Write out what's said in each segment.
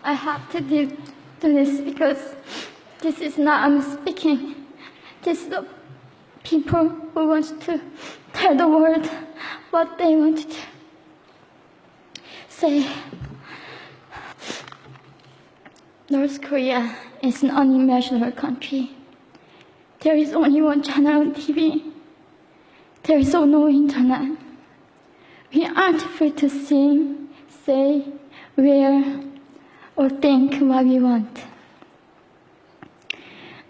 I have to do this because this is not I'm speaking. This is the people who want to tell the world what they want to say. North Korea is an unimaginable country. There is only one channel on TV. There is no internet. We aren't free to sing, say, wear, or think what we want.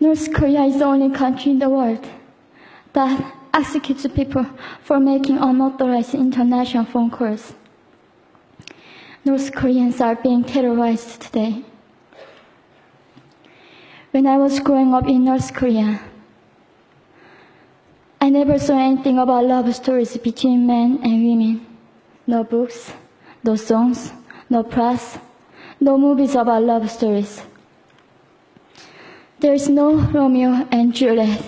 North Korea is the only country in the world that executes people for making unauthorized international phone calls. North Koreans are being terrorized today. When I was growing up in North Korea, I never saw anything about love stories between men and women. No books, no songs, no press, no movies about love stories. There is no Romeo and Juliet.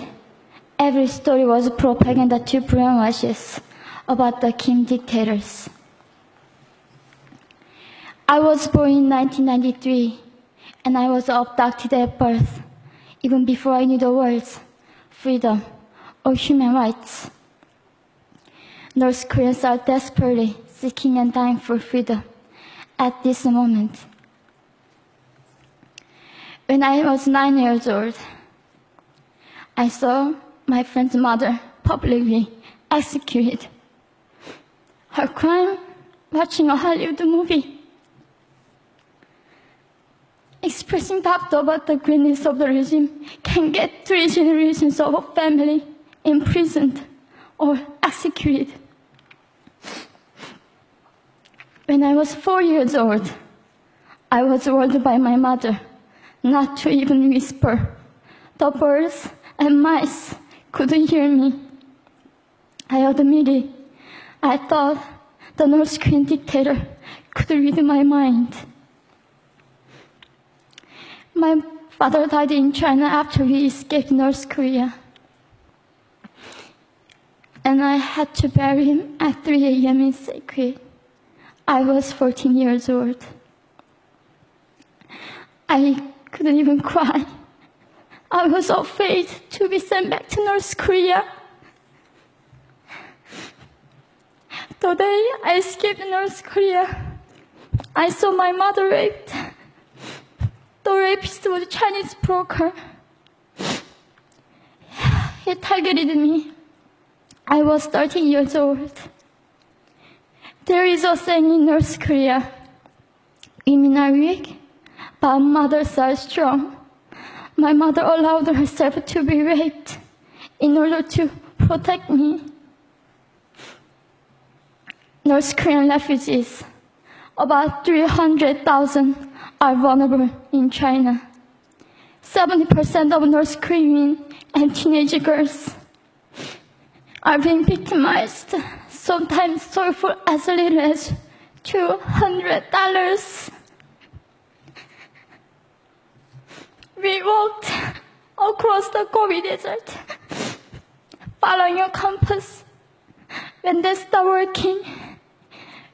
Every story was propaganda to brainwashes about the Kim dictators. I was born in 1993, and I was abducted at birth, even before I knew the words freedom or human rights. North Koreans are desperately seeking and dying for freedom at this moment. When I was 9 years old, I saw my friend's mother publicly executed. Her crime, watching a Hollywood movie, expressing doubt about the greatness of the regime can get 3 generations of a family imprisoned or executed. When I was 4 years old, I was warned by my mother not to even whisper. The birds and mice couldn't hear me. I admitted I thought the North Korean dictator could read my mind. My father died in China after we escaped North Korea, and I had to bury him at 3 a.m. in secret. I was 14 years old. I couldn't even cry. I was afraid to be sent back to North Korea. The day I escaped North Korea, I saw my mother raped. The rapist was a Chinese broker. He targeted me. I was 13 years old. There is a saying in North Korea, women are weak, but mothers are strong. My mother allowed herself to be raped in order to protect me. North Korean refugees, about 300,000, are vulnerable in China. 70% of North Korean and teenage girls are being victimized, sometimes sold for as little as $200. We walked across the Gobi Desert, following a compass. When they stopped working,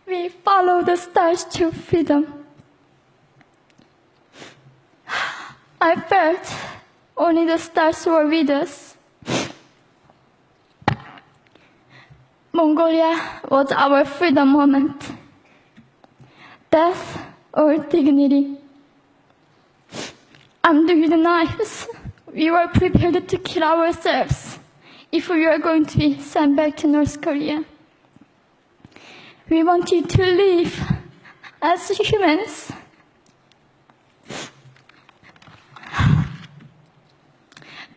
we followed the stars to freedom. I felt only the stars were with us. Mongolia was our freedom moment. Death or dignity. Armed with knives, we were prepared to kill ourselves if we were going to be sent back to North Korea. We wanted to live as humans.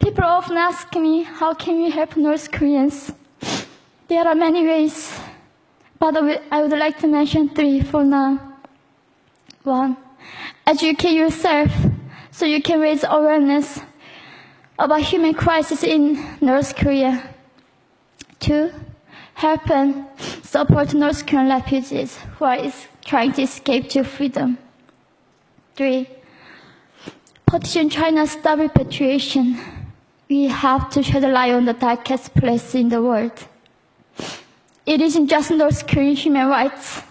People often ask me, how can we help North Koreans? There are many ways, but I would like to mention 3 for now. 1, educate yourself so you can raise awareness about human crisis in North Korea. 2, help and support North Korean refugees who are trying to escape to freedom. 3, petition China's stop repatriation. We have to shed a light on the darkest place in the world. It isn't just North Korean human rights.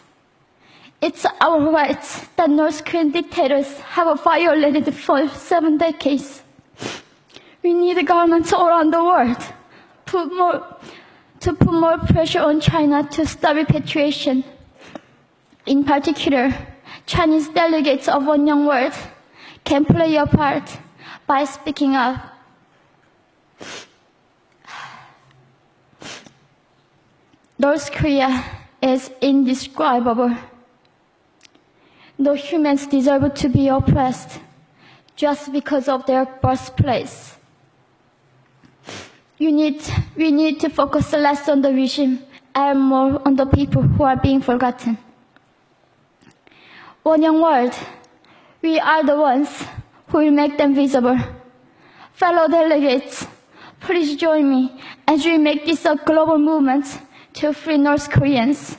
It's our right that North Korean dictators have violated for 7 decades. We need governments all around the world to put more pressure on China to stop repatriation. In particular, Chinese delegates of One Young World can play a part by speaking up. North Korea is indescribable. No humans deserve to be oppressed just because of their birthplace. We need to focus less on the regime and more on the people who are being forgotten. One Young World, we are the ones who will make them visible. Fellow delegates, please join me as we make this a global movement to free North Koreans.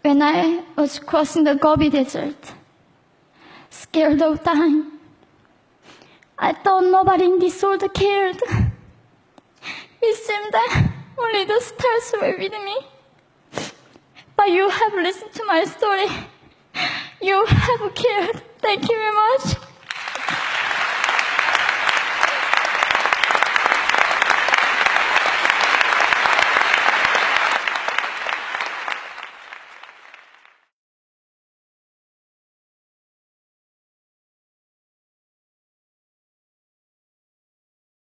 When I was crossing the Gobi Desert, scared of dying, I thought nobody in this world cared. It seemed that only the stars were with me. But you have listened to my story. You have cared. Thank you very much.